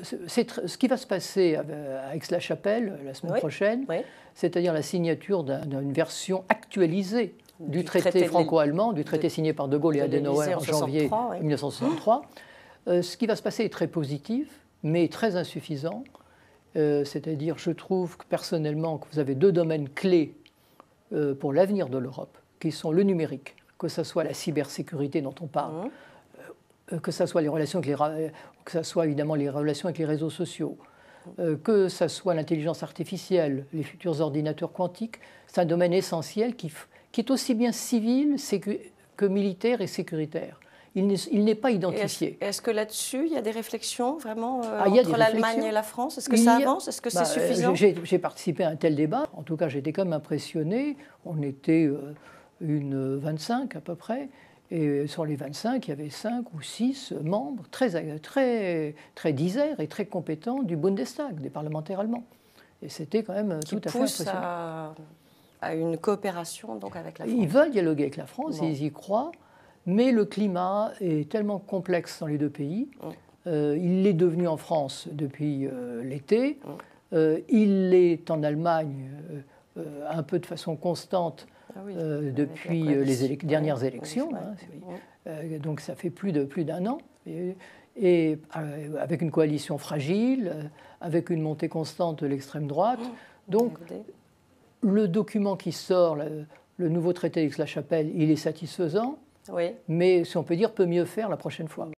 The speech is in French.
Ce qui va se passer à Aix-la-Chapelle la semaine prochaine, c'est-à-dire la signature d'une version actualisée du traité franco-allemand, du traité signé par De Gaulle et Adenauer en janvier 1963. Ce qui va se passer est très positif, mais très insuffisant. C'est-à-dire, je trouve que personnellement que vous avez deux domaines clés pour l'avenir de l'Europe, qui sont le numérique, que ce soit la cybersécurité dont on parle, que ce soit les relations que ce soit évidemment les relations avec les réseaux sociaux, que ce soit l'intelligence artificielle, les futurs ordinateurs quantiques. C'est un domaine essentiel qui est aussi bien civil que militaire et sécuritaire. Il n'est pas identifié. Est-ce que là-dessus, il y a des réflexions vraiment entre l'Allemagne et la France? Est-ce que ça avance? Est-ce que c'est suffisant? J'ai participé à un tel débat. En tout cas, j'étais quand même impressionné. On était une 25 à peu près. Et sur les 25, il y avait 5 ou 6 membres très diserts et très compétents du Bundestag, des parlementaires allemands. Et c'était quand même tout à fait impressionnant. À une coopération donc, avec la France. Ils veulent dialoguer avec la France, ils y croient, mais le climat est tellement complexe dans les deux pays. Il l'est devenu en France depuis l'été. Il l'est en Allemagne un peu de façon constante depuis les dernières élections. Donc ça fait plus d'un an. Et avec une coalition fragile, avec une montée constante de l'extrême droite. Donc le document qui sort, le nouveau traité d'Aix-la-Chapelle, il est satisfaisant, mais si on peut dire, peut mieux faire la prochaine fois.